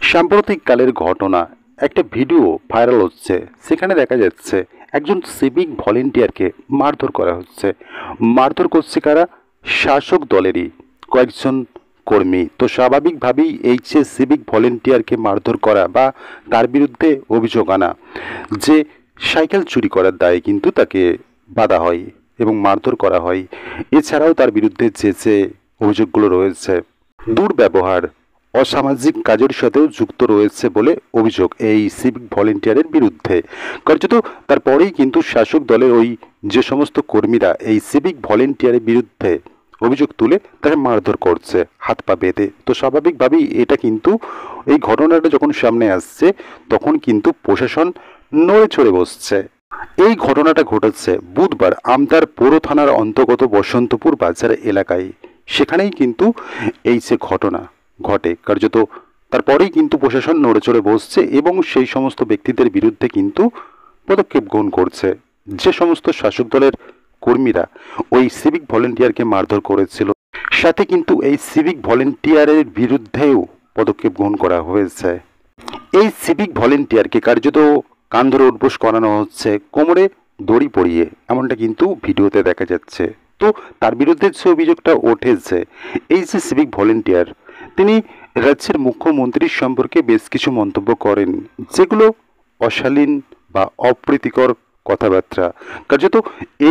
সাম্প্রতিককালের ঘটনা, একটা video viral হচ্ছে। সেখানে দেখা যাচ্ছে একজন সিভিক ভলেন্টিয়ারকে মারধর করা হচ্ছে। মারধর করছে কারা? শাসক দলেরই কয়েকজন কর্মী। তো স্বাভাবিকভাবেই এই যে সিভিক ভলেন্টিয়ারকে মারধর করা বা তার বিরুদ্ধে অভিযোগ আনা, যে সাইকেল চুরি করার দায়ে কিন্তু তাকে বাধা হয় এবং মারধর করা হয়। এছাড়াও তার বিরুদ্ধে যে অভিযোগগুলো রয়েছে, দুর্ব্যবহার, অসামাজিক কাজের সাথেও যুক্ত রয়েছে বলে অভিযোগ এই সিভিক ভলেন্টিয়ারের বিরুদ্ধে। কার্যত তারপরেই কিন্তু শাসক দলের ওই যে সমস্ত কর্মীরা এই সিভিক ভলেন্টিয়ারের বিরুদ্ধে অভিযোগ তুলে তাকে মারধর করছে হাত পা বেঁধে। তো স্বাভাবিকভাবেই এটা কিন্তু এই ঘটনাটা যখন সামনে আসছে তখন কিন্তু প্রশাসন নড়ে চড়ে বসছে। এই ঘটনাটা ঘটেছে বুধবার আমতার পৌর থানার অন্তর্গত বসন্তপুর বাজার এলাকায়। সেখানেই কিন্তু এই যে ঘটনা ঘটে, কার্যত তারপরেই কিন্তু প্রশাসন নড়েচড়ে বসছে এবং সেই সমস্ত ব্যক্তিদের বিরুদ্ধে কিন্তু পদক্ষেপ গ্রহণ করছে। যে সমস্ত শাসক দলের কর্মীরা ওই সিভিক ভলেন্টিয়ারকে মারধর করেছিল, সাথে কিন্তু এই সিভিক ভলেন্টিয়ারের বিরুদ্ধেও পদক্ষেপ গ্রহণ করা হয়েছে। এই সিভিক ভলেন্টিয়ারকে কার্যত কান ধরে উঠবোস করানো হচ্ছে, কোমরে দড়ি পরিয়ে, এমনটা কিন্তু ভিডিওতে দেখা যাচ্ছে। তো তার বিরুদ্ধে যে অভিযোগটা উঠেছে, এই যে সিভিক ভলেন্টিয়ার, তিনি রাজ্যের মুখ্যমন্ত্রীর সম্পর্কে বেশ কিছু মন্তব্য করেন, যেগুলো অশালীন বা অপ্রীতিকর কথাবার্তা। কার্যত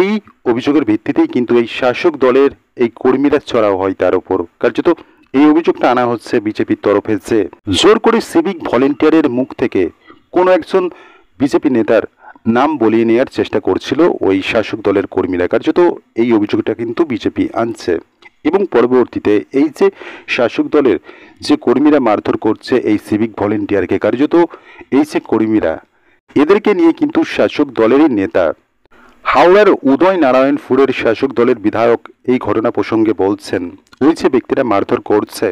এই অভিযোগের ভিত্তিতেই কিন্তু এই শাসক দলের এই কর্মীরা চড়াও হয় তার উপর। কার্যত এই অভিযোগটা আনা হচ্ছে বিজেপির তরফে যে জোর করে সিভিক ভলেন্টিয়ারের মুখ থেকে কোনো একজন বিজেপি নেতার নাম বলিয়ে নেওয়ার চেষ্টা করছিল ওই শাসক দলের কর্মীরা। কার্যত এই অভিযোগটা কিন্তু বিজেপি আনছে এবং পরবর্তীতে এই যে শাসক দলের যে কর্মীরা মারধর করছে এই সিভিক ভলেন্টিয়ারকে, কার্যত এই যে কর্মীরা, এদেরকে নিয়ে কিন্তু শাসক দলেরই নেতা হাওড়ার উদয় নারায়ণপুরের শাসক দলের বিধায়ক এই ঘটনা প্রসঙ্গে বলছেন, ওই যে ব্যক্তিরা মারধর করছে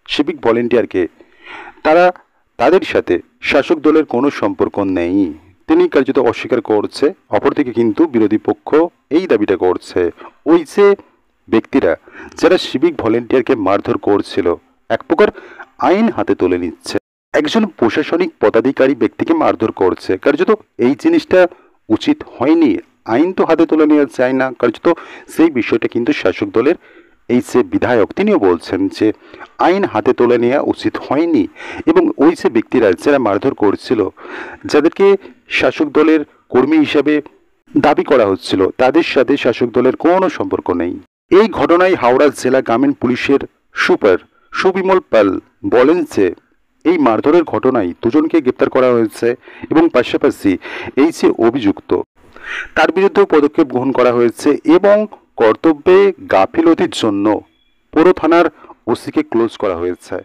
সিভিক ভলেন্টিয়ারকে, তাদের সাথে শাসক দলের কোনো সম্পর্ক নেই। তিনি কার্যত অস্বীকার করছে। অপরদিকে কিন্তু বিরোধী পক্ষ এই দাবিটা করছে, ওই যে ব্যক্তিরা যারা সিভিক ভলেন্টিয়ারকে মারধর করছিল এক প্রকার আইন হাতে তুলে নিচ্ছে। একজন প্রশাসনিক পদাধিকারী ব্যক্তিকে মারধর করছে, কার্যত এই জিনিসটা উচিত হয়নি। আইন তো হাতে তুলে নেওয়া যায় না। কার্যত সেই বিষয়টা কিন্তু শাসক দলের এই যে বিধায়ক তিনিও বলছেন যে আইন হাতে তুলে নেওয়া উচিত হয়নি এবং ওই যে ব্যক্তিরা যারা মারধর করছিল, যাদেরকে শাসক দলের কর্মী হিসাবে দাবি করা হচ্ছিল, তাদের সাথে শাসক দলের কোনো সম্পর্ক নেই। এই ঘটনায় হাওড়া জেলা গ্রামীণ পুলিশের সুপার সুবিমল পাল বলেন যে এই মারধরের ঘটনায় দুজনকে গ্রেপ্তার করা হয়েছে এবং পাশাপাশি এই যে অভিযুক্ত তার বিরুদ্ধেও পদক্ষেপ গ্রহণ করা হয়েছে এবং কর্তব্যে গাফিলতির জন্য পৌর থানার ওসিকে ক্লোজ করা হয়েছে।